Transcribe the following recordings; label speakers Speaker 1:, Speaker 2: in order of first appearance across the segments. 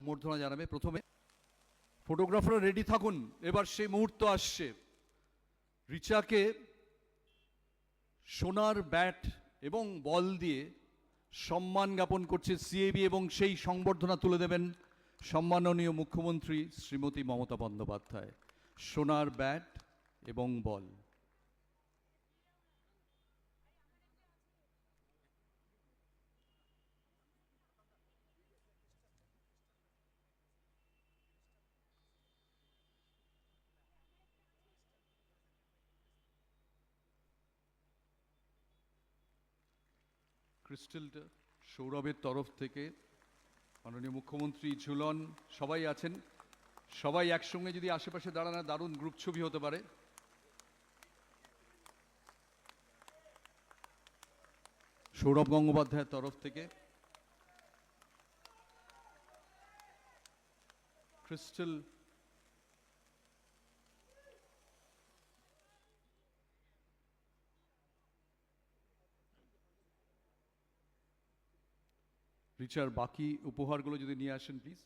Speaker 1: সম্বর্ধনা জানাবে। প্রথমে ফটোগ্রাফাররা রেডি থাকুন, এবার সেই মুহূর্ত আসছে। রিচাকে সোনার ব্যাট এবং বল দিয়ে সম্মান জ্ঞাপন করছে সিএবি এবং সেই সংবর্ধনা তুলে দেবেন সম্মাননীয় মুখ্যমন্ত্রী শ্রীমতী মমতা বন্দ্যোপাধ্যায়। সোনার ব্যাট এবং বল। ক্রিস্টালটা সৌরভের তরফ থেকে মাননীয় মুখ্যমন্ত্রী, ঝুলন সবাই আছেন। সবাই একসঙ্গে যদি আশেপাশে দাঁড়ানো, দারুণ গ্রুপ ছবি হতে পারে। সৌরভ গঙ্গোপাধ্যায়ের তরফ থেকে ক্রিস্টাল রিচার বাকি উপহারগুলো যদি নিয়ে আসেন প্লিজ।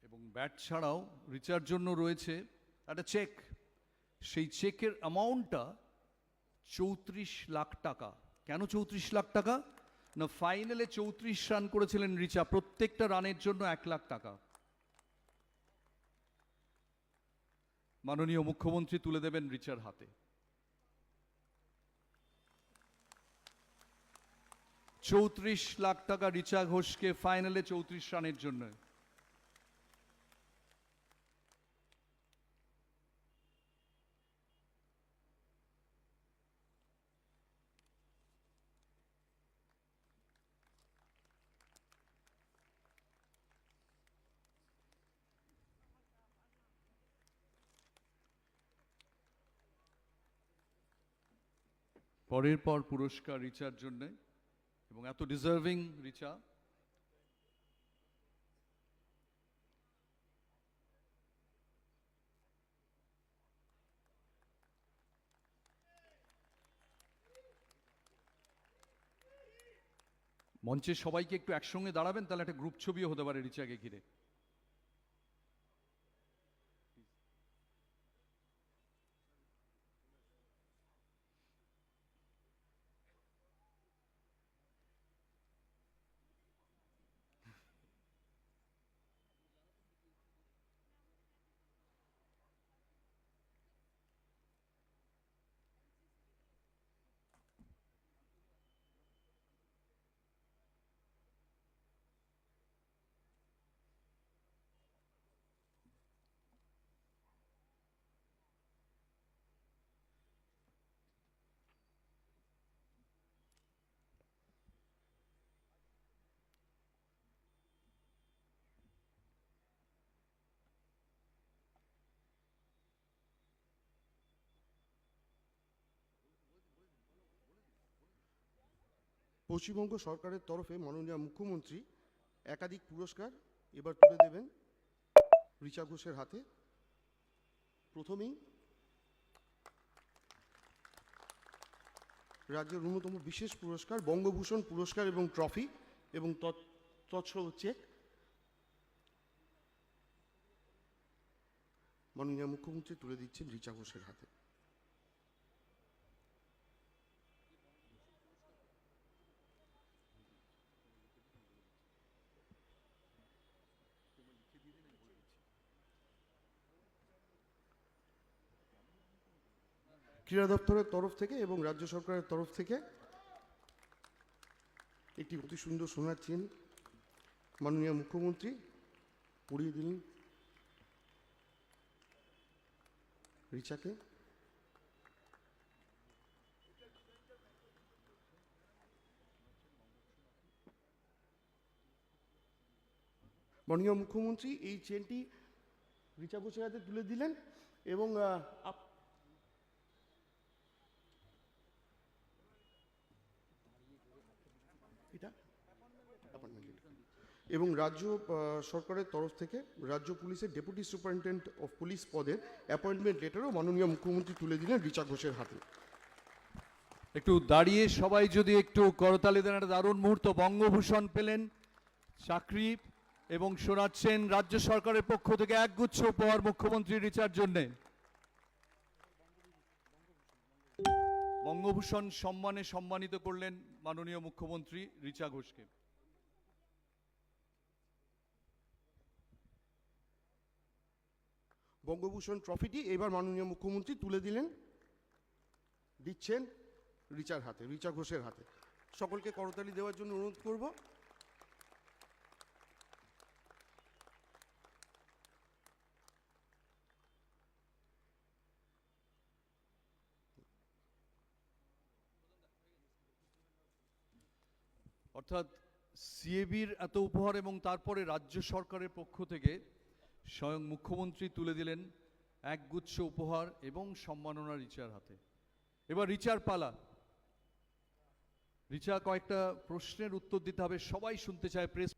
Speaker 1: এবং ব্যাট ছাড়াও রিচার জন্য রয়েছে একটা চেক। সেই চেকের অ্যামাউন্টটা 34 লাখ টাকা। কেন 34 লাখ টাকা? না, ফাইনালে 34 রান করেছিলেন রিচা, প্রত্যেকটা রানের জন্য 1 লাখ টাকা মাননীয় মুখ্যমন্ত্রী তুলে দেবেন রিচার হাতে। 34 লাখ টাকা রিচা ঘোষকে ফাইনালে 34 রানের জন্য। পরের পর পুরস্কার রিচার জন্য, এবং এত ডিজার্ভিং রিচা। মঞ্চে সবাইকে একটু একসঙ্গে দাঁড়াবেন, তাহলে একটা গ্রুপ ছবিও হতে পারে রিচাকে ঘিরে।
Speaker 2: পশ্চিমবঙ্গ সরকারের তরফে মাননীয় মুখ্যমন্ত্রী একাধিক পুরস্কার এবার তুলে দেবেন রিচা ঘোষের হাতে। প্রথমেই রাজ্যের অন্যতম বিশেষ পুরস্কার বঙ্গভূষণ পুরস্কার এবং ট্রফি এবং তৎসহ চেক মাননীয় মুখ্যমন্ত্রী তুলে দিচ্ছেন রিচা ঘোষের হাতে। ক্রীড়া দপ্তরের তরফ থেকে এবং রাজ্য সরকারের তরফ থেকে একটি অতি সুন্দর সোনার চেন মাননীয় মুখ্যমন্ত্রী পরিয়ে দিলেন রিচাকে। মাননীয় মুখ্যমন্ত্রী এই চেনটি রিচা ঘোষের হাতে তুলে দিলেন এবং এবং রাজ্য সরকারের তরফ থেকে রাজ্য পুলিশের ডেপুটি সুপারিনটেন্ডেন্ট অফ পুলিশ পদের অ্যাপয়েন্টমেন্ট লেটারও মাননীয় মুখ্যমন্ত্রী তুলে দিলেন রিচা ঘোষের হাতে।
Speaker 1: একটু দাঁড়িয়ে সবাই যদি একটু করতালি দেন, একটা দারুণ মুহূর্ত। বঙ্গভূষণ পেলেন চাকরি এবং শোনাচ্ছেন রাজ্য সরকারের পক্ষ থেকে একগুচ্ছ উপহার মুখ্যমন্ত্রী রিচার জন্যে। বঙ্গভূষণ সম্মানে সম্মানিত করলেন মাননীয় মুখ্যমন্ত্রী রিচা ঘোষকে।
Speaker 2: বঙ্গভূষণ ট্রফিটি এবার মাননীয় মুখ্যমন্ত্রী তুলে দিচ্ছেন রিচার হাতে, রিচা ঘোষের হাতে। সকলকে করতালি দেওয়ার জন্য অনুরোধ করব।
Speaker 1: অর্থাৎ সিএবির এত উপহার এবং তারপরে রাজ্য সরকারের পক্ষ থেকে স্বয়ং মুখ্যমন্ত্রী তুলে দিলেন একগুচ্ছ উপহার এবং সম্মাননা রিচার হাতে। এবার রিচার পালা। রিচা কয়েকটা প্রশ্নের উত্তর দিতে হবে, সবাই শুনতে চায়, প্রেস